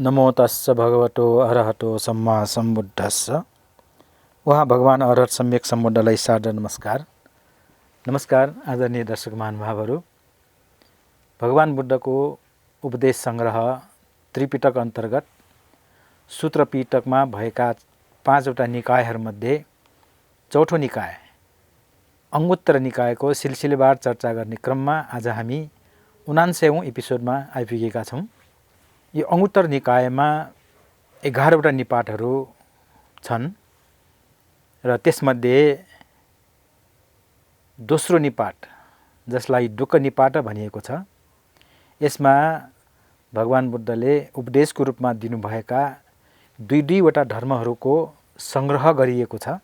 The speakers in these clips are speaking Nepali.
नमो तस्स भगवतो अरहतो सम्मा सम्बुद्धस्स। उहाँ भगवान अरहत सम्यक सम्बुद्धलाई सादर नमस्कार। नमस्कार आदरणीय दर्शक महानुभावहरू। भगवान बुद्धको उपदेश सङ्ग्रह त्रिपिटक अन्तर्गत सूत्र पिटकमा भएका 5वटा निकायहरूमध्ये चौथो निकाय अङ्गुत्तर निकायको सिलसिलेवार चर्चा गर्ने क्रममा आज हामी 79औं एपिसोडमा आइपुगेका छौँ। यो अङ्गुत्तर निकायमा 11वटा निपातहरू छन् र त्यसमध्ये दोस्रो निपात जसलाई डुक्क निपात भनिएको छ, यसमा भगवान बुद्धले उपदेशको रूपमा दिनुभएका दुईवटा धर्महरूको सङ्ग्रह गरिएको छ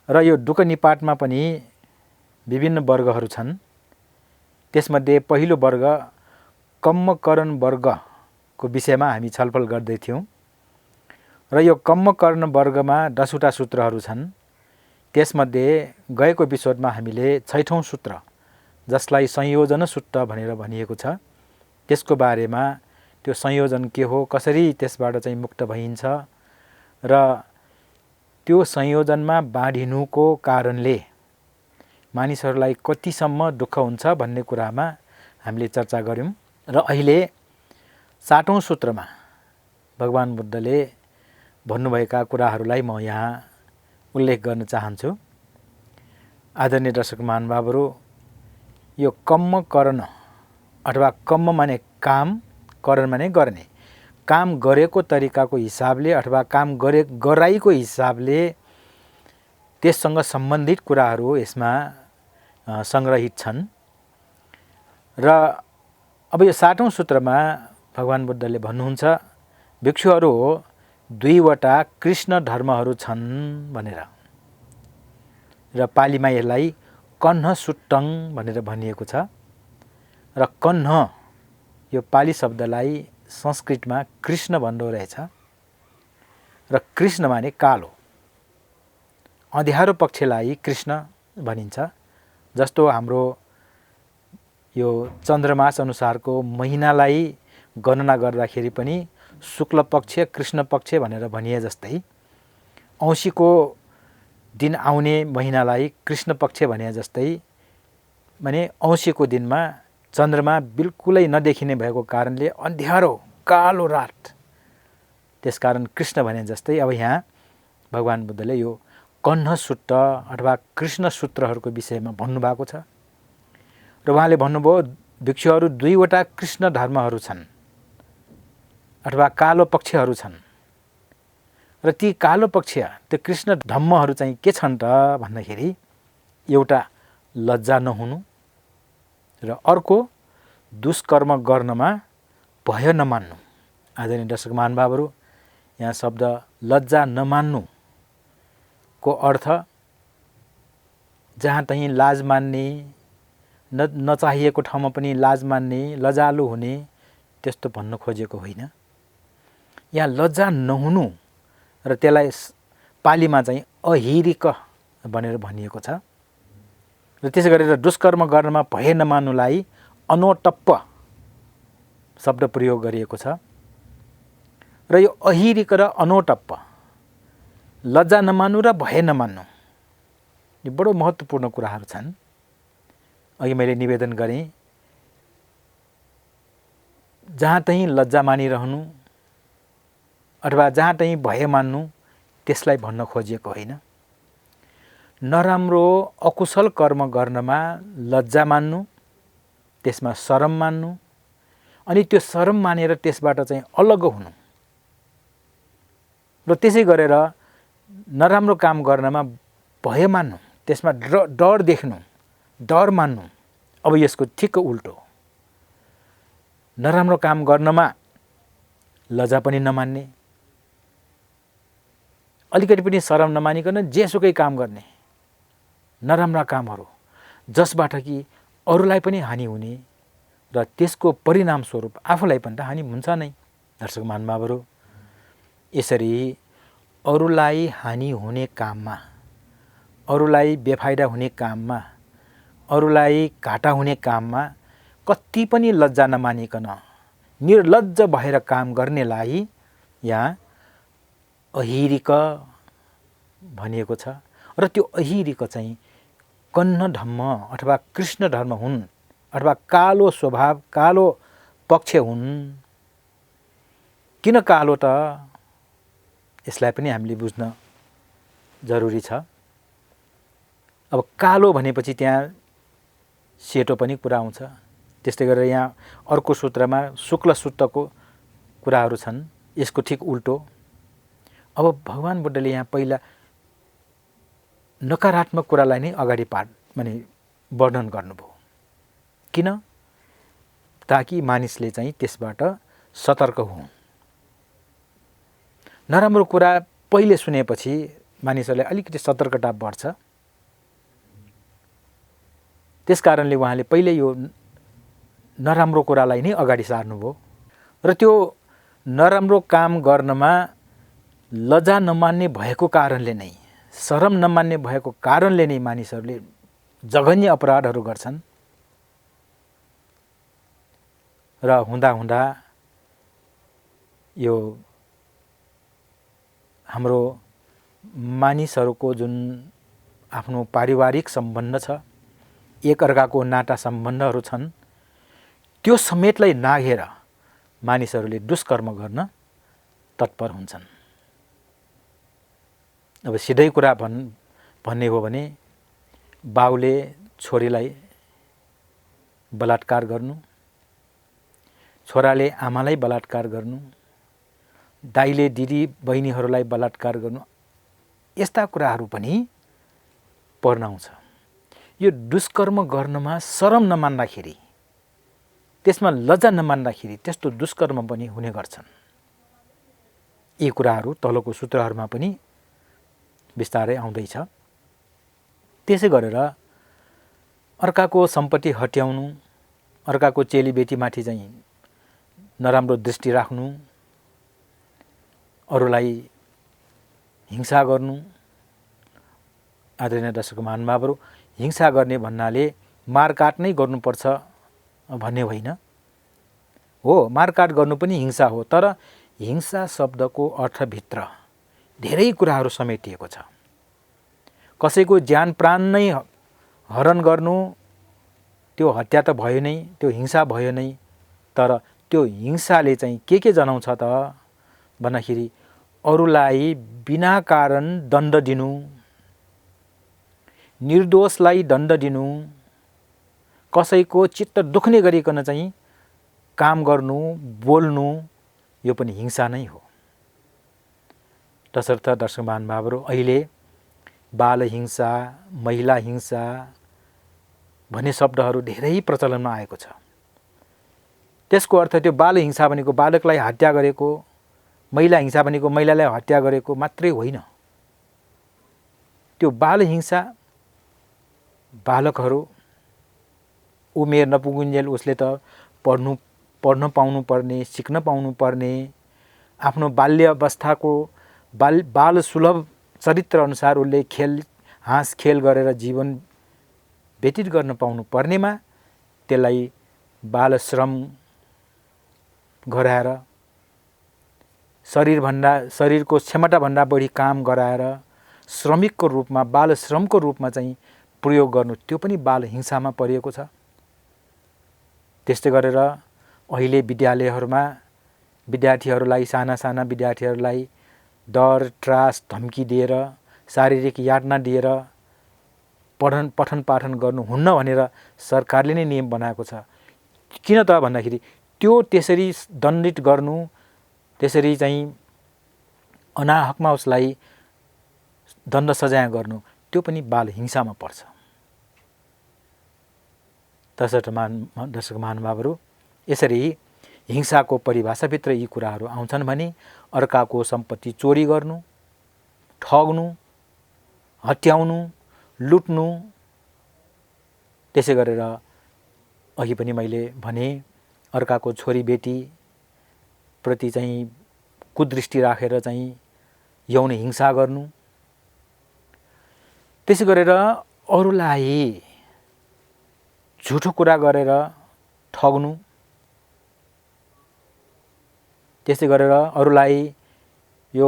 र यो डुक्क निपातमा पनि विभिन्न वर्गहरू छन्। त्यसमध्ये पहिलो वर्ग कम्मकरण वर्गको विषयमा हामी छलफल गर्दै थियौँ र यो कम्मकरण वर्गमा 10वटा सूत्रहरू छन्। त्यसमध्ये गएको एपिसोडमा हामीले 6औं सूत्र जसलाई संयोजन सूत्र भनेर भनिएको छ, त्यसको बारेमा त्यो संयोजन के हो, कसरी त्यसबाट चाहिँ मुक्त भइन्छ र त्यो संयोजनमा बाँधिनुको कारणले मानिसहरूलाई कतिसम्म दुःख हुन्छ भन्ने कुरामा हामीले चर्चा गऱ्यौँ र अहिले 7औं सूत्रमा भगवान बुद्धले भन्नुभएका कुराहरूलाई म यहाँ उल्लेख गर्न चाहन्छु। आदरणीय दर्शक महानुभावहरू, यो कम्म कर्ण अथवा कम्म माने काम, कर्ण माने गर्ने, काम गरेको तरिकाको हिसाबले अथवा काम गराइको हिसाबले त्यससँग सम्बन्धित कुराहरू यसमा सङ्ग्रहित छन्। र अब यो 7औं सूत्रमा भगवान बुद्धले भन्नुहुन्छ, भिक्षुहरू हो 2वटा कृष्ण धर्महरू छन् भनेर, र पालीमा यसलाई कन्ह सुट्टङ भनेर भनिएको छ। र कन्ह यो पाली शब्दलाई संस्कृतमा कृष्ण भन्दो रहेछ र कृष्ण माने कालो, अँध्यारो पक्षलाई कृष्ण भनिन्छ। जस्तो हाम्रो यो चन्द्रमास अनुसारको महिनालाई गणना गर्दाखेरि पनि शुक्ल पक्ष कृष्ण पक्ष भनेर भनिए जस्तै औँसीको दिन आउने महिनालाई कृष्ण पक्ष भने जस्तै, माने औँसीको दिनमा चन्द्रमा बिल्कुलै नदेखिने भएको कारणले अँध्यारो कालो रात, त्यसकारण कृष्ण भने जस्तै अब यहाँ भगवान बुद्धले यो कन्ह सूत्र अथवा कृष्ण सूत्रहरूको विषयमा भन्नुभएको छ र उहाँले भन्नुभयो भिक्षुहरू 2वटा कृष्ण धर्महरू छन् अथवा कालो पक्षहरू छन् र ती कालो पक्ष त्यो कृष्ण धम्महरू चाहिँ के छन् त भन्दाखेरि एउटा लज्जा नहुनु र अर्को दुष्कर्म गर्नमा भय नमान्नु। आदरणीय दर्शक महानुभावहरू, यहाँ शब्द लज्जा नमान्नुको अर्थ जहाँ तहीँ लाज मान्ने, नचाहिएको ठाउँमा पनि लाज मान्ने, लजालु हुने, त्यस्तो भन्न खोजेको होइन। यहाँ लज्जा नहुनु र त्यसलाई पालीमा चाहिँ अहिरिक भनेर भनिएको छ र त्यसै गरेर दुष्कर्म गर्नमा भय नमान्नुलाई अनोटप्प शब्द प्रयोग गरिएको छ। र यो अहिरिक र अनोटप्प, लज्जा नमान्नु र भय नमान्नु, यो बडो महत्त्वपूर्ण कुराहरू छन्। अघि मैले निवेदन गरेँ, जहाँ तहीँ लज्जा मानिरहनु अथवा जहाँ तहीँ भय मान्नु, त्यसलाई भन्न खोजिएको होइन। नराम्रो अकुशल कर्म गर्नमा लज्जा मान्नु, त्यसमा शरम मान्नु, अनि त्यो शरम मानेर त्यसबाट चाहिँ अलग हुनु र त्यसै गरेर नराम्रो काम गर्नमा भय मान्नु, त्यसमा डर देख्नु, डर मान्नु। अब यसको ठिक्क उल्टो, नराम्रो काम गर्नमा लज्जा पनि नमान्ने, अलिकति पनि शरम नमानिकन जेसुकै काम गर्ने, नराम्रा कामहरू जसबाट कि अरूलाई पनि हानि हुने र त्यसको परिणाम स्वरूप आफूलाई पनि त हानि हुन्छ नै। दर्शक महानुभावहरू, यसरी अरूलाई हानि हुने काममा, अरूलाई बेफाइदा हुने काममा, अरूलाई घाटा हुने काममा कति पनि लज्जा नमानिकन निर्लज्ज भएर काम गर्नेलाई यहाँ अहिरिक भनिएको छ र त्यो अहिरिक चाहिँ कन्न धम्म अथवा कृष्ण धर्म हुन् अथवा कालो स्वभाव कालो पक्ष हुन्। किन कालो त यसलाई पनि हामीले बुझ्न जरुरी छ। अब कालो भनेपछि त्यहाँ सेतो पनि कुरा आउँछ। त्यस्तै गरेर यहाँ अर्को सूत्रमा शुक्ल सूत्रको कुराहरू छन्, यसको ठिक उल्टो। अब भगवान बुद्धले यहाँ पहिला नकारात्मक कुरालाई नै अगाडि माने वर्णन गर्नुभयो। किन? ताकि मानिसले चाहिँ त्यसबाट सतर्क हुन्। नराम्रो कुरा पहिले सुनेपछि मानिसहरूले अलिकति सतर्कता बढ्छ। त्यसकारणले उहाँले पहिले यो नराम्रो कुरालाई नै अगाडि सार्नुभयो र त्यो नराम्रो काम गर्नमा लज्जा नमान्ने भएको कारणले नै, शरम नमान्ने भएको कारणले नै मानिसहरूले जघन्य अपराधहरू गर्छन् र हुँदा हुँदा यो हाम्रो मानिसहरूको जुन आफ्नो पारिवारिक सम्बन्ध छ, एकअर्काको नाता सम्बन्धहरू छन्, त्यो समेतलाई नाघेर मानिसहरूले दुष्कर्म गर्न तत्पर हुन्छन्। अब सिधै कुरा भन्ने हो भने बाउले छोरीलाई बलात्कार गर्नु, छोराले आमालाई बलात्कार गर्नु, दाइले दिदी बहिनीहरूलाई बलात्कार गर्नु, यस्ता कुराहरू पनि पर्न आउँछ। यो दुष्कर्म गर्नमा शरम नमान्दाखेरि, त्यसमा लज्जा नमान्दाखेरि त्यस्तो दुष्कर्म पनि हुने गर्छन्। यी कुराहरू तलको सूत्रहरूमा पनि बिस्तारै आउँदैछ। त्यसै गरेर अर्काको सम्पत्ति हट्याउनु, अर्काको चेलीबेटीमाथि चाहिँ नराम्रो दृष्टि राख्नु, अरूलाई हिंसा गर्नु। आदरणीय दर्शक महानुभावहरू, हिंसा गर्ने भन्नाले मारकाट नै गर्नुपर्छ भन्ने होइन। हो, मारकाट गर्नु पनि हिंसा हो, तर हिंसा शब्दको अर्थभित्र धेरै कुराहरू समेटिएको छ। कसैको ज्यान प्राण नै हरण गर्नु त्यो हत्या त भयो नै, त्यो हिंसा भयो नै। तर त्यो हिंसाले चाहिँ के जनाउँछ त भन्दाखेरि अरूलाई बिना कारण दण्ड दिनु, निर्दोषलाई दण्ड दिनु, कसैको चित्त दुख्ने गरिकन चाहिँ काम गर्नु, बोल्नु, यो पनि हिंसा नै हो। तसर्थ दर्शक महानुभावहरू, अहिले बाल हिंसा, महिला हिंसा भन्ने शब्दहरू धेरै प्रचलनमा आएको छ। त्यसको अर्थ त्यो बाल हिंसा भनेको बालकलाई हत्या गरेको, महिला हिंसा भनेको महिलालाई हत्या गरेको मात्रै होइन। त्यो बाल हिंसा बालकहरू उमेर नपुगुन्जेल उसले त पढ्न पाउनु पर्ने, सिक्न पाउनु पर्ने, आफ्नो बाल्य अवस्थाको बाल सुलभ चरित्र अनुसार उसले हाँस खेल गरेर जीवन व्यतीत गर्न पाउनु पर्नेमा त्यसलाई बाल श्रम गराएर, शरीरको क्षमताभन्दा बढी काम गराएर श्रमिकको रूपमा, बाल श्रमको रूपमा चाहिँ प्रयोग गर्नु, त्यो पनि बाल हिंसामा परिएको छ। त्यस्तै गरेर अहिले विद्यालयहरूमा विद्यार्थीहरूलाई, साना साना विद्यार्थीहरूलाई डर, त्रास, धम्की दिएर, शारीरिक यातना दिएर पठन पाठन गर्नुहुन्न भनेर सरकारले नै नियम बनाएको छ। किन त भन्दाखेरि त्यो त्यसरी दण्डित गर्नु, त्यसरी चाहिँ अनाहकमा उसलाई दण्ड सजाय गर्नु, त्यो पनि बाल हिंसामा पर्छ। तसर्थ दर्शक महानुभावहरू, यसरी हिंसाको परिभाषाभित्र यी कुराहरू आउँछन् भने अर्काको सम्पत्ति चोरी गर्नु, ठग्नु, हत्याउनु, लुट्नु, त्यसै गरेर अघि पनि मैले भने अर्काको छोरी बेटी प्रति चाहिँ कुदृष्टि राखेर चाहिँ यौन हिंसा गर्नु, त्यसै गरेर अरूलाई झुठो कुरा गरेर ठग्नु, त्यस्तै गरेर अरूलाई यो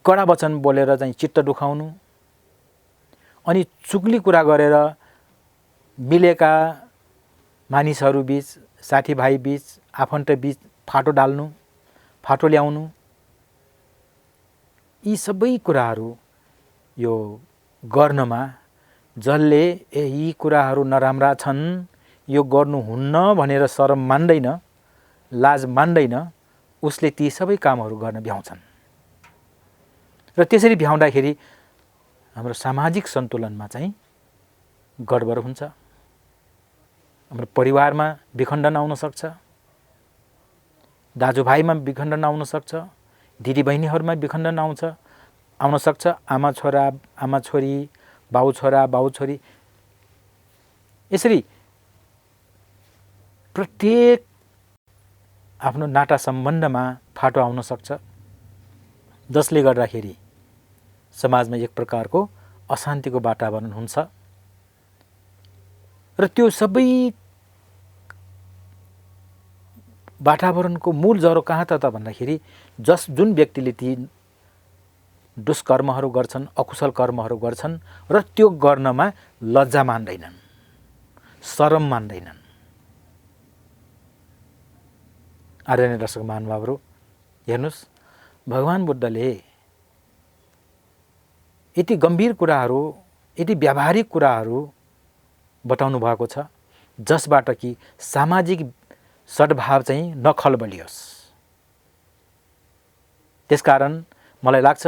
कडा वचन बोलेर चाहिँ चित्त दुखाउनु, अनि चुगली कुरा गरेर मिलेका मानिसहरू बीच, साथीभाइ बीच, आफन्त बीच फाटो डाल्नु, फाटो ल्याउनु, यी सबै कुराहरू यो गर्नमा जसले यी कुराहरू नराम्रा छन्, यो गर्नुहुन्न भनेर शरम मान्दैन, लाज मान्दैन, उसले ती सबै कामहरू गर्न भ्याउँछन्। र त्यसरी भ्याउँदाखेरि हाम्रो सामाजिक सन्तुलनमा चाहिँ गडबड हुन्छ, हाम्रो परिवारमा विखण्डन आउन सक्छ, दाजुभाइमा विखण्डन आउन सक्छ, दिदीबहिनीहरूमा विखण्डन आउन सक्छ, आमा छोरा, आमा छोरी, बाउ छोरा, बाउ छोरी, यसरी प्रत्येक आफ्नो नाता सम्बन्धमा फाटो आउन सक्छ, जसले गर्दाखेरि समाजमा एक प्रकारको अशान्तिको वातावरण हुन्छ। र त्यो सबै वातावरणको मूल जरो कहाँ त भन्दाखेरि जुन व्यक्तिले ती दुष्कर्महरू गर्छन्, अकुशल कर्महरू गर्छन् र त्यो गर्नमा लज्जा मान्दैनन्, शरम मान्दैनन्। आदरणीय दर्शक महानुभावहरू, हेर्नुहोस्, भगवान बुद्धले यति गम्भीर कुराहरू, यति व्यावहारिक कुराहरू बताउनु भएको छ, जसबाट कि सामाजिक सद्भाव चाहिँ नखलबलियोस्। त्यसकारण मलाई लाग्छ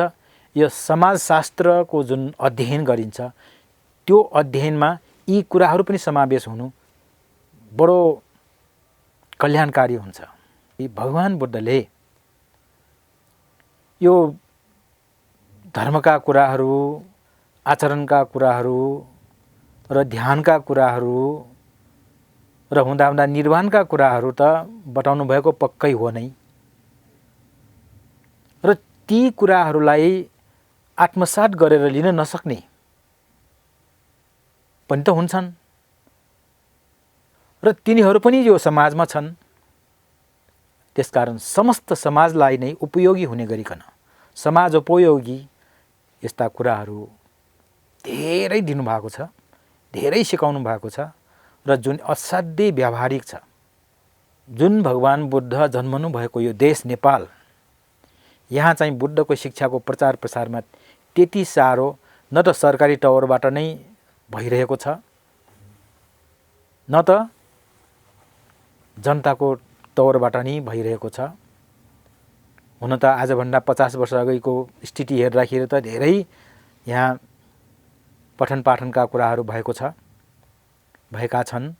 यो समाजशास्त्रको जुन अध्ययन गरिन्छ, त्यो अध्ययनमा यी कुराहरू पनि समावेश हुनु बडो कल्याणकारी हुन्छ। भगवान बुद्धले यो धर्मका कुराहरू, आचरणका कुराहरू र ध्यानका कुराहरू र हुँदा हुँदा निर्वाणका कुराहरू त बताउनु भएको पक्कै हो नै, र ती कुराहरूलाई आत्मसात गरेर लिन नसक्ने पनि त हुन्छन्, र तिनीहरू पनि यो समाजमा छन्। त्यसकारण समस्त समाजलाई नै उपयोगी हुने गरिकन समाजोपयोगी यस्ता कुराहरू धेरै दिनुभएको छ, धेरै सिकाउनु भएको छ, र जुन असाध्यै व्यावहारिक छ। जुन भगवान बुद्ध जन्मनु भएको यो देश नेपाल, यहाँ चाहिँ बुद्धको शिक्षाको प्रचार प्रसारमा त्यति साह्रो न त सरकारी तौरबाट नै भइरहेको छ, न त जनताको तौरबाट नै भइरहेको छ। हुन त आजभन्दा 50 वर्ष अगाडिको स्थिति हेर्दाखेरि त धेरै यहाँ पठन पाठनका कुराहरू भएका छन्।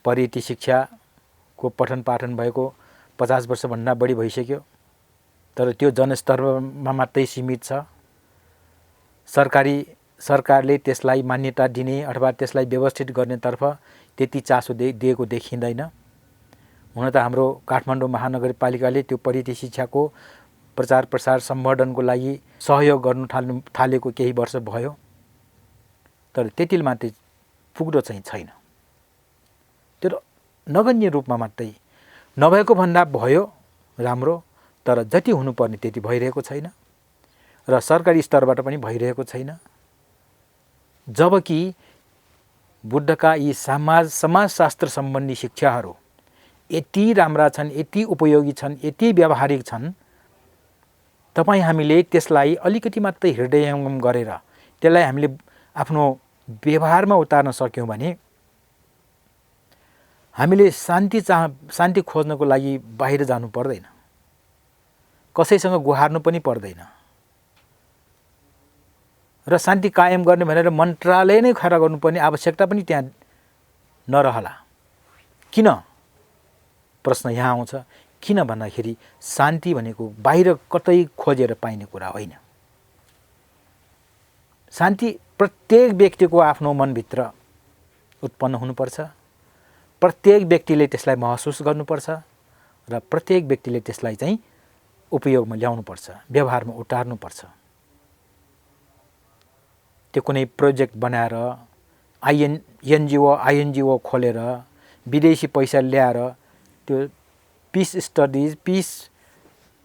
परियति शिक्षाको पठन पाठन भएको 50 वर्षभन्दा बढी भइसक्यो, तर त्यो जनस्तरमा मात्रै सीमित छ। सरकारले त्यसलाई मान्यता दिने अथवा त्यसलाई व्यवस्थित गर्नेतर्फ त्यति चासो दिएको देखिँदैन। हुन त हाम्रो काठमाडौँ महानगरपालिकाले त्यो परियति शिक्षाको प्रचार प्रसार सम्वर्धनको लागि सहयोग गर्नु थालेको केही वर्ष भयो, तर त्यति मात्रै पुग्दो चाहिँ छैन। त्यो नगण्य रूपमा मात्रै, नभएको भन्दा भयो राम्रो, तर जति हुनुपर्ने त्यति भइरहेको छैन, र सरकारी स्तरबाट पनि भइरहेको छैन। जबकि बुद्धका यी समाजशास्त्र सम्बन्धी शिक्षाहरू यति राम्रा छन्, यति उपयोगी छन्, यति व्यावहारिक छन्, हामीले त्यसलाई अलिकति मात्रै हृदयङ्गम गरेर त्यसलाई हामीले आफ्नो व्यवहारमा उतार्न सक्यौँ भने हामीले शान्ति खोज्नको लागि बाहिर जानु पर्दैन, कसैसँग गुहार्नु पनि पर्दैन, र शान्ति कायम गर्ने भनेर मन्त्रालय नै खडा गर्नुपर्ने आवश्यकता पनि त्यहाँ नरहला। किन? प्रश्न यहाँ आउँछ, किन भन्दाखेरि शान्ति भनेको बाहिर कतै खोजेर पाइने कुरा होइन। शान्ति प्रत्येक व्यक्तिको आफ्नो मनभित्र उत्पन्न हुनुपर्छ, प्रत्येक व्यक्तिले त्यसलाई महसुस गर्नुपर्छ, र प्रत्येक व्यक्तिले त्यसलाई चाहिँ उपयोगमा ल्याउनुपर्छ, व्यवहारमा उतार्नुपर्छ। त्यो कुनै प्रोजेक्ट बनाएर एनजिओ खोलेर विदेशी पैसा ल्याएर त्यो पिस स्टडिज, पिस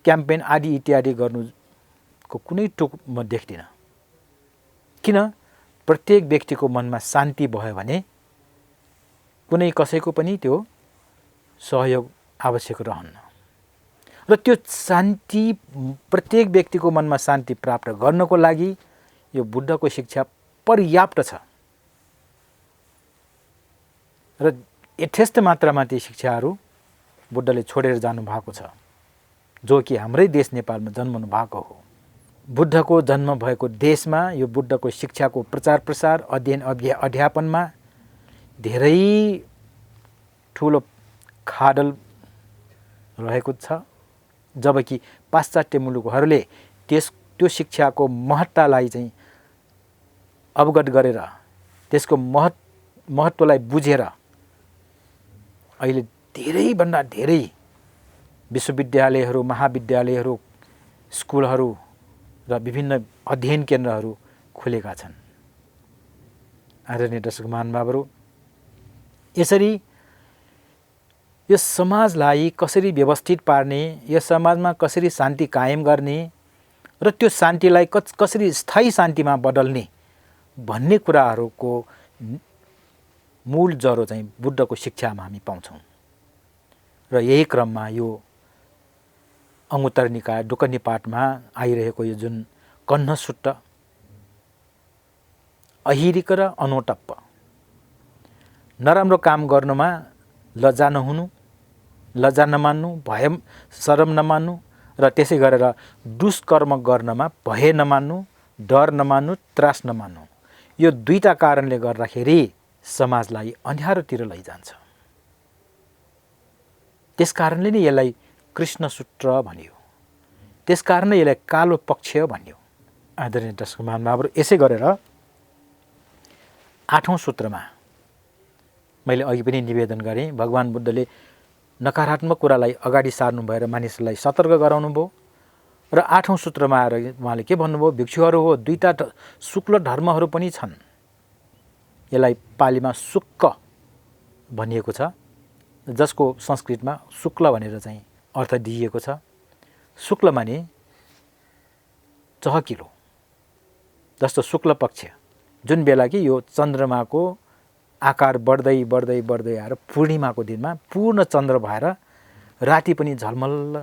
क्याम्पेन आदि इत्यादि गर्नुको कुनै टुक म देख्दिनँ। किन? प्रत्येक व्यक्तिको मनमा शान्ति भयो भने कुनै कसैको पनि त्यो सहयोग आवश्यक रहन्न। र त्यो शान्ति, प्रत्येक व्यक्तिको मनमा शान्ति प्राप्त गर्नको लागि यो बुद्धको शिक्षा पर्याप्त छ। र यथेष्ट मात्रामा ती शिक्षाहरू बुद्धले छोडेर जानुभएको छ, जो कि हाम्रै देश नेपालमा जन्मनु भएको हो। बुद्धको जन्म भएको देशमा यो बुद्धको शिक्षाको प्रचार प्रसार, अध्ययन अध्यापनमा धेरै ठुलो खाडल रहेको छ, जबकि पाश्चात्य मुलुकहरूले त्यो शिक्षाको महत्तालाई चाहिँ अवगत गरेर, त्यसको महत्त्वलाई बुझेर अहिले धेरैभन्दा धेरै विश्वविद्यालयहरू, महाविद्यालयहरू, स्कुलहरू र विभिन्न अध्ययन केन्द्रहरू खुलेका छन्। आदरणीय दर्शक महानुभावहरू, यसरी यो समाजलाई कसरी व्यवस्थित पार्ने, यो समाजमा कसरी शान्ति कायम गर्ने र त्यो शान्तिलाई कसरी स्थायी शान्तिमा बदल्ने भन्ने कुराहरूको मूल जरो चाहिँ बुद्धको शिक्षामा हामी पाउँछौँ। र यही क्रममा यो अंगुत्तर निकाय डुक्क निपातमा आइरहेको यो जुन कन्नसुट्ट, अहिरिक र अनोटप्प, नराम्रो काम गर्नुमा लज्जा नहुनु, लज्जा नमान्नु, भय शरम नमान्नु र त्यसै गरेर दुष्कर्म गर्नमा भय नमान्नु, डर नमान्नु, त्रास नमान्नु, यो दुईटा कारणले गर्दाखेरि समाजलाई अँध्यारोतिर लैजान्छ। त्यसकारणले नै यसलाई कृष्णसूत्र भनियो, त्यसकारण यसलाई कालो पक्ष भनियो। आदरणीय दर्शक महानुभावहरू, यसै गरेर 8औं सूत्रमा मैले अघि पनि निवेदन गरेँ, भगवान बुद्धले नकारात्मक कुरालाई अगाडि सार्नु भएर मानिसलाई सतर्क गराउनु भयो। र 8औं सूत्रमा आएर उहाँले के भन्नुभयो? भिक्षुहरू हो, दुईटा शुक्ल धर्महरू पनि छन्। यसलाई पालीमा शुक्क भनिएको छ, जसको संस्कृतमा शुक्ल भनेर चाहिँ अर्थ दिइएको छ। शुक्ल माने चहकिलो, जस्तो शुक्ल पक्ष, जुन बेला कि यो चन्द्रमाको आकार बढ्दै बढ्दै बढ्दै आएर पूर्णिमाको दिनमा पूर्ण चन्द्र भएर राति पनि झलमल्ल।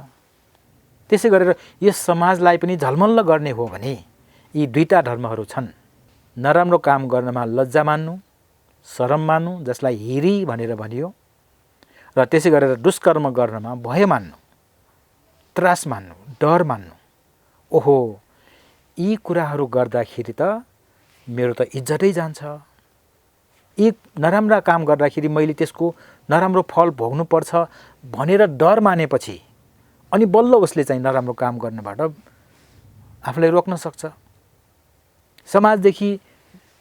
त्यसै गरेर यस समाजलाई पनि झलमल्ल गर्ने हो भने यी दुईटा धर्महरू छन्। नराम्रो काम गर्नमा लज्जा मान्नु, शरम मान्नु, जसलाई हिरी भनेर भनियो, र त्यसै गरेर दुष्कर्म गर्नमा भय मान्नु, त्रास मान्नु, डर मान्नु। ओहो, यी कुराहरू गर्दाखेरि त मेरो त इज्जतै जान्छ। यी नराम्रा काम गर्दाखेरि मैले त्यसको नराम्रो फल भोग्नुपर्छ भनेर डर मानेपछि अनि बल्ल उसले चाहिँ नराम्रो काम गर्नबाट आफूलाई रोक्न सक्छ। समाजदेखि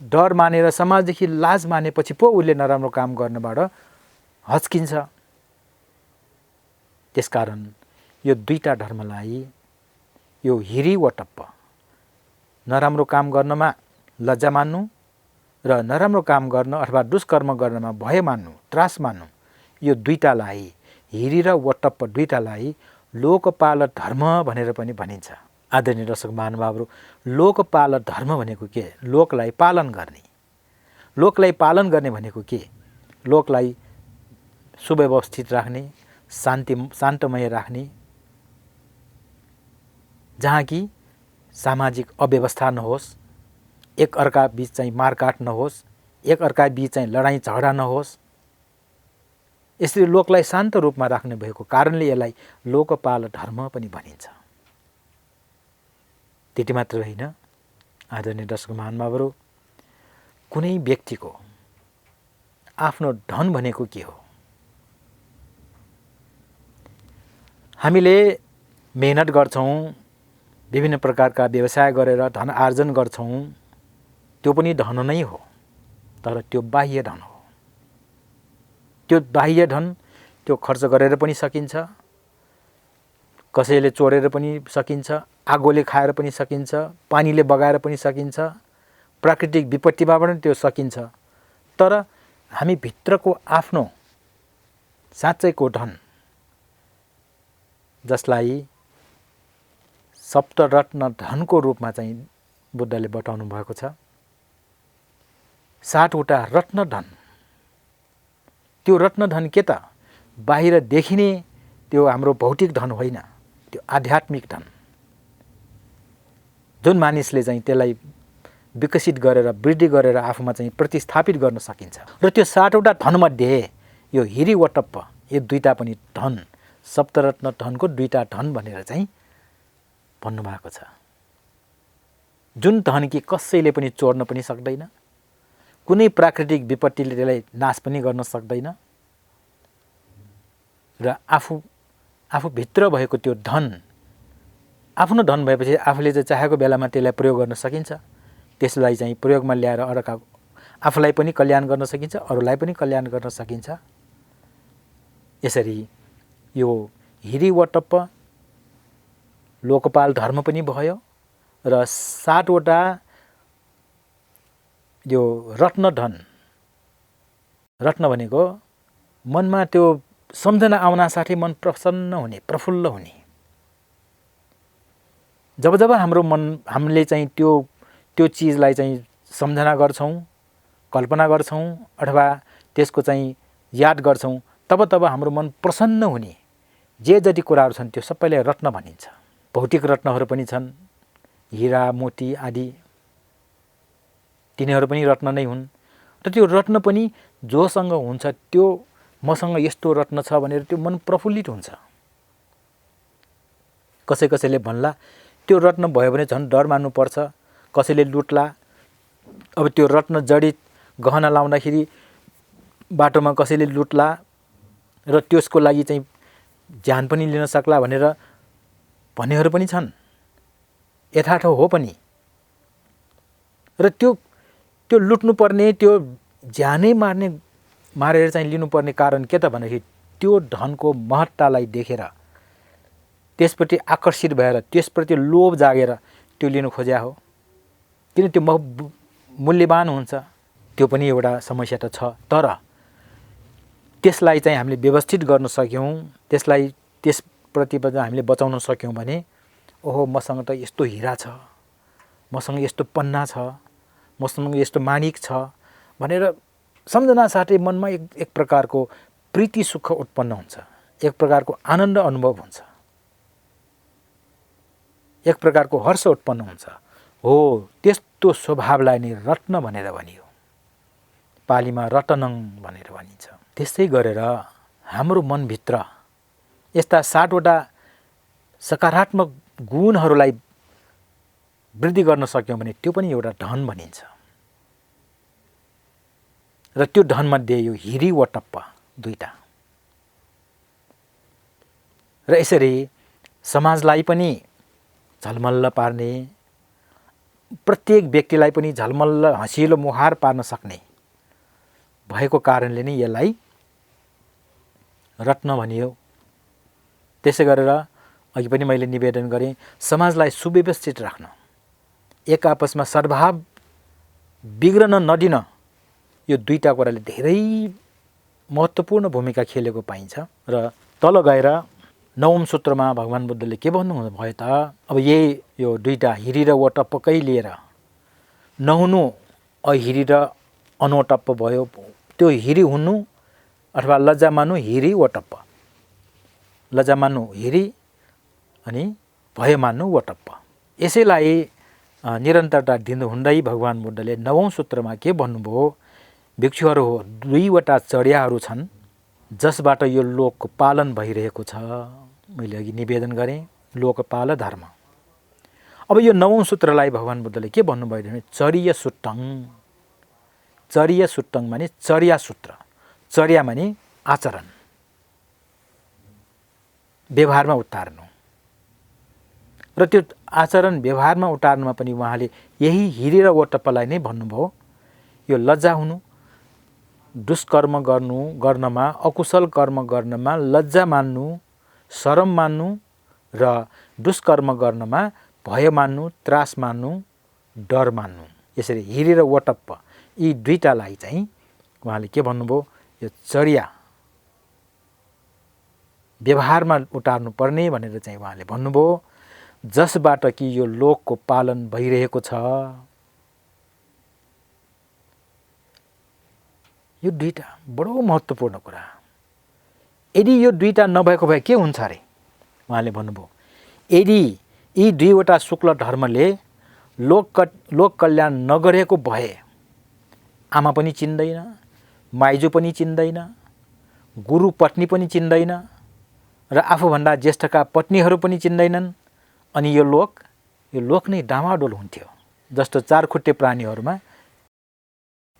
डर मानेर, समाजदेखि लाज मानेपछि पो उसले नराम्रो काम गर्नबाट हच्किन्छ। त्यसकारण यो दुईटा धर्मलाई, यो हिरी वा टप्प, नराम्रो काम गर्नमा लज्जा मान्नु र नराम्रो काम गर्न अथवा दुष्कर्म गर्नमा भय मान्नु, त्रास मान्नु, यो दुईटालाई, हिरी र वटप्प दुईटालाई लोकपाल धर्म भनेर पनि भनिन्छ। आदरणीय दर्शक महानुभावहरू, लोकपाल धर्म भनेको के? लोकलाई पालन गर्ने। लोकलाई पालन गर्ने भनेको के? लोकलाई सुव्यवस्थित राख्ने, शान्तमय राख्ने, जहाँ कि सामाजिक अव्यवस्था नहोस्, एक अर्का बीच चाहिँ मारकाट नहोस्, एक अर्का बीच चाहिँ लडाईँ झगडा नहोस्। यसरी लोकलाई शान्त रूपमा राख्ने भएको कारणले यसलाई लोकपाल धर्म पनि भनिन्छ। त्यति मात्र होइन, आदरणीय दर्शक महानुभावहरू, कुनै व्यक्तिको आफ्नो धन भनेको के हो? हामीले मेहनत गर्छौँ, विभिन्न प्रकारका व्यवसाय गरेर धन आर्जन गर्छौँ, त्यो पनि धन नै हो, तर त्यो बाह्य धन हो। त्यो बाह्य धन त्यो खर्च गरेर पनि सकिन्छ, कसैले चोरेर पनि सकिन्छ, आगोले खाएर पनि सकिन्छ, पानीले बगाएर पनि सकिन्छ, प्राकृतिक विपत्तिबाट पनि त्यो सकिन्छ। तर हामी भित्रको आफ्नो साँच्चैको धन, जसलाई सप्तरत्न धनको रूपमा चाहिँ बुद्धले बताउनु भएको छ। 7 वटा रत्न धन। त्यो रत्न धन के त बाहिर देखिने त्यो हाम्रो भौतिक धन होइन, त्यो आध्यात्मिक धन, जुन मानिसले चाहिँ त्यसलाई विकसित गरेर वृद्धि गरेर आफूमा चाहिँ प्रतिस्थापित गर्न सकिन्छ। र त्यो 7 वटा धनमध्ये यो हिरिवटप्प, यो दुईटा पनि धन, सप्तरत्न धनको दुईटा धन भनेर चाहिँ भन्नुभएको छ। जुन धन कि कसैले पनि चोर्न पनि सक्दैन, कुनै प्राकृतिक विपत्तिले त्यसलाई नाश पनि गर्न सक्दैन, र आफूभित्र भएको त्यो धन, आफ्नो धन भएपछि आफूले चाहिँ चाहेको बेलामा त्यसलाई प्रयोग गर्न सकिन्छ। त्यसलाई चाहिँ प्रयोगमा ल्याएर आफूलाई पनि कल्याण गर्न सकिन्छ, अरूलाई पनि कल्याण गर्न सकिन्छ। यसरी यो हिरिवटप्प लोकपाल धर्म पनि भयो र 7 वटा यो रत्न धन। रत्न भनेको मनमा त्यो सम्झना आउन साथै मन प्रसन्न हुने, प्रफुल्ल हुने। जब जब हामीले चाहिँ त्यो चिजलाई चाहिँ सम्झना गर्छौँ, कल्पना गर्छौँ अथवा त्यसको चाहिँ याद गर्छौँ, तब हाम्रो मन प्रसन्न हुने जे जति कुराहरू छन् त्यो सबैलाई रत्न भनिन्छ। भौतिक रत्नहरू पनि छन्, हीरा मोती आदि, तिनीहरू पनि रत्न नै हुन्। र त्यो रत्न पनि जोसँग हुन्छ, त्यो मसँग यस्तो रत्न छ भनेर त्यो मन प्रफुल्लित हुन्छ। कसैले भन्ला त्यो रत्न भयो भने झन् डर मान्नुपर्छ, कसैले लुट्ला। अब त्यो रत्न जडित गहना लाउँदाखेरि बाटोमा कसैले लुट्ला र त्यसको लागि चाहिँ ज्यान पनि लिन सक्ला भनेर भन्नेहरू पनि छन्। यथार्थ हो पनि। र त्यो लुट्नुपर्ने, त्यो ज्यानै मारेर चाहिँ लिनुपर्ने कारण के त भन्दाखेरि त्यो धनको महत्तालाई देखेर, त्यसप्रति आकर्षित भएर, त्यसप्रति लोभ जागेर त्यो लिनु खोज्या हो। किन त्यो मूल्यवान हुन्छ, त्यो पनि एउटा समस्या त छ। तर त्यसलाई चाहिँ हामीले व्यवस्थित गर्न सक्यौँ, त्यसप्रति हामीले बचाउन सक्यौँ भने ओहो मसँग त यस्तो हीरा छ, मसँग यस्तो पन्ना छ, मसँग यस्तो माणिक छ भनेर सम्झना साथै मनमा एक प्रकारको प्रीति सुख उत्पन्न हुन्छ, एक प्रकारको आनन्द अनुभव हुन्छ, एक प्रकारको हर्ष उत्पन्न हुन्छ। हो, त्यस्तो स्वभावलाई नै रत्न भनेर भनियो। पालीमा रतनङ भनेर भनिन्छ। त्यसै गरेर हाम्रो मनभित्र यस्ता 7 वटा सकारात्मक गुणहरूलाई वृद्धि गर्न सक्यौँ भने त्यो पनि एउटा धन भनिन्छ। र त्यो धनमध्ये यो हिरिवटप्प दुईटा। र यसरी समाजलाई पनि झलमल्ल पार्ने, प्रत्येक व्यक्तिलाई पनि झलमल्ल हँसिलो मुहार पार्न सक्ने भएको कारणले नै यसलाई रत्न भनियो। त्यसै गरेर अघि पनि मैले निवेदन गरेँ, समाजलाई सुव्यवस्थित राख्न, एक आपसमा सद्भाव बिग्रन नदिन, यो दुईटा कुराले धेरै महत्त्वपूर्ण भूमिका खेलेको पाइन्छ। र तल गएर 9औं सूत्रमा भगवान बुद्धले के भन्नुभयो त, अब यो दुईटा हिरी र वटप्पकै लिएर नहुनु अहिरी र अनवटप्प भयो। त्यो हिरी हुनु अथवा लज्जा मान्नु हिरी वटप्प, लज्जा मान्नु हिरी अनि भय मान्नु वटप्प। यसैलाई निरन्तरता दिनुहुँदै भगवान बुद्धले 9औं सूत्रमा के भन्नुभयो, भिक्षुहरू हो, 2 वटा चर्याहरू छन् जसबाट यो लोकको पालन भइरहेको छ। मैले अघि निवेदन गरेँ, लोकपाल धर्म। अब यो 9औं सूत्रलाई भगवान बुद्धले के भन्नुभयो भने चर्य सुट्टङ। चर्य सुट्टङ माने चर्या सूत्र। चर्या माने आचरण, व्यवहारमा उतार्नु। र त्यो आचरण व्यवहारमा उतार्नुमा पनि उहाँले यही हिरी र वटप्पलाई नै भन्नुभयो। यो लज्जा हुनु, दुष्कर्म गर्नमा, अकुशल कर्म गर्नमा लज्जा मान्नु, शरम मान्नु र दुष्कर्म गर्नमा भय मान्नु, त्रास मान्नु, डर मान्नु। यसरी हिरी र वटप्प यी दुईटालाई चाहिँ उहाँले के भन्नुभयो, यो चर्या व्यवहारमा उतार्नु पर्ने भनेर चाहिँ उहाँले भन्नुभयो। जसबाट कि यो लोकको पालन भइरहेको छ। यो दुईटा बडो महत्त्वपूर्ण कुरा। यदि यो दुईटा नभएको भए के हुन्छ अरे? उहाँले भन्नुभयो, यदि यी दुईवटा शुक्ल धर्मले लोक कल्याण नगरेको भए आमा पनि चिन्दैन, माइजू पनि चिन्दैन, गुरु पत्नी पनि चिन्दैन र आफूभन्दा ज्येष्ठका पत्नीहरू पनि चिन्दैनन्, अनि यो लोक नै डामाडोल हुन्थ्यो। जस्तो चारखुट्टे प्राणीहरूमा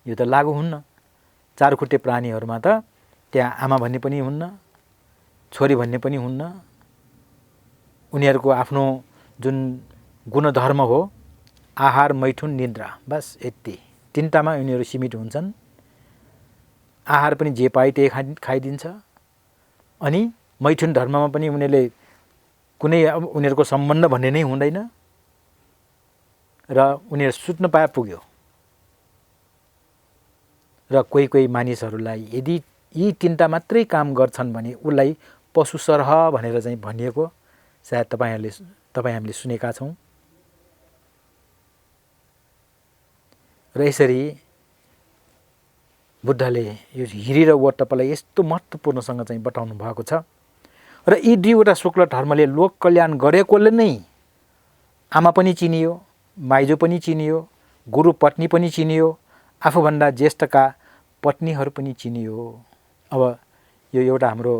यो त लागू हुन्न। चारखुट्टे प्राणीहरूमा त त्यहाँ आमा भन्ने पनि हुन्न, छोरी भन्ने पनि हुन्न। उनीहरूको आफ्नो जुन गुणधर्म हो, आहार, मैथुन, निद्रा, बस यति तिनटामा उनीहरू सीमित हुन्छन्। आहार पनि जे पाए त्यही खाइदिन्छ। अनि मैथुन धर्ममा पनि उनीहरूले कुनै उनीहरूको सम्बन्ध भन्ने नै हुँदैन र उनीहरू सुत्न पाए पुग्यो। र कोही मानिसहरूलाई यदि यी तिनटा मात्रै काम गर्छन् भने उसलाई पशु सरह भनेर चाहिँ भनिएको सायद तपाईँ हामीले सुनेका छौँ। र यसरी बुद्धले यो हिरी र वटपलाई यस्तो महत्त्वपूर्णसँग चाहिँ बताउनु भएको छ। र यी दुईवटा शुक्ल धर्मले लोक कल्याण गरेकोले नै आमा पनि चिनियो, माइजू पनि चिनियो, गुरु पत्नी पनि चिनियो, आफूभन्दा ज्येष्ठका पत्नीहरू पनि चिनियो। अब यो एउटा हाम्रो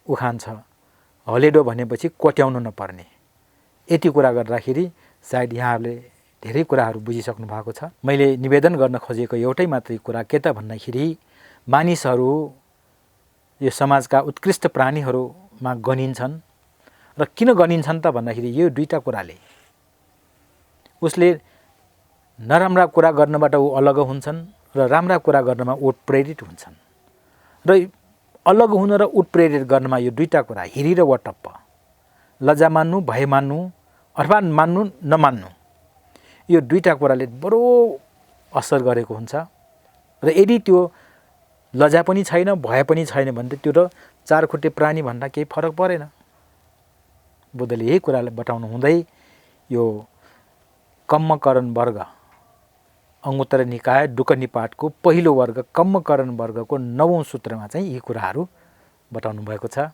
उखान छ, हलेडो भनेपछि कोट्याउनु नपर्ने। यति कुरा गर्दाखेरि सायद यहाँहरूले धेरै कुराहरू बुझिसक्नु भएको छ। मैले निवेदन गर्न खोजेको एउटै मात्रै कुरा के त भन्दाखेरि मानिसहरू यो समाजका उत्कृष्ट प्राणीहरूमा गनिन्छन्। र किन गनिन्छन् त भन्दाखेरि यो दुईटा कुराले, उसले नराम्रा कुरा गर्नबाट ऊ अलग हुन्छन् र राम्रा कुरा गर्नमा ऊ प्रेरित हुन्छन्। र अलग हुन र उत्प्रेरित गर्नमा यो दुईटा कुरा, हिरी र वटप्प, लज्जा मान्नु, भय मान्नु अथवा मान्नु नमान्नु, यो दुईटा कुराले बडो असर गरेको हुन्छ। र यदि त्यो लज्जा पनि छैन, भय पनि छैन भने त त्यो त चारखुट्टे प्राणी भन्दा केही फरक परेन। बुद्धले यही कुरालाई बताउनु हुँदै यो कम्मकरण वर्ग, अङ्गुत्तर निकाय डुक्क निपातको पहिलो वर्ग कम्मकरण वर्गको 9औं सूत्रमा चाहिँ यी कुराहरू बताउनु भएको छ।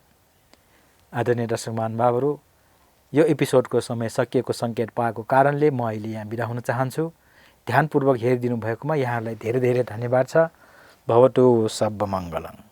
आदरणीय दर्शक महानुभावहरू, यो एपिसोडको समय सकिएको सङ्केत पाएको कारणले म अहिले यहाँ बिदा हुन चाहन्छु। ध्यानपूर्वक हेरिदिनु भएकोमा यहाँहरूलाई धेरै धेरै धन्यवाद छ। भवतु सर्वमङ्गलम्।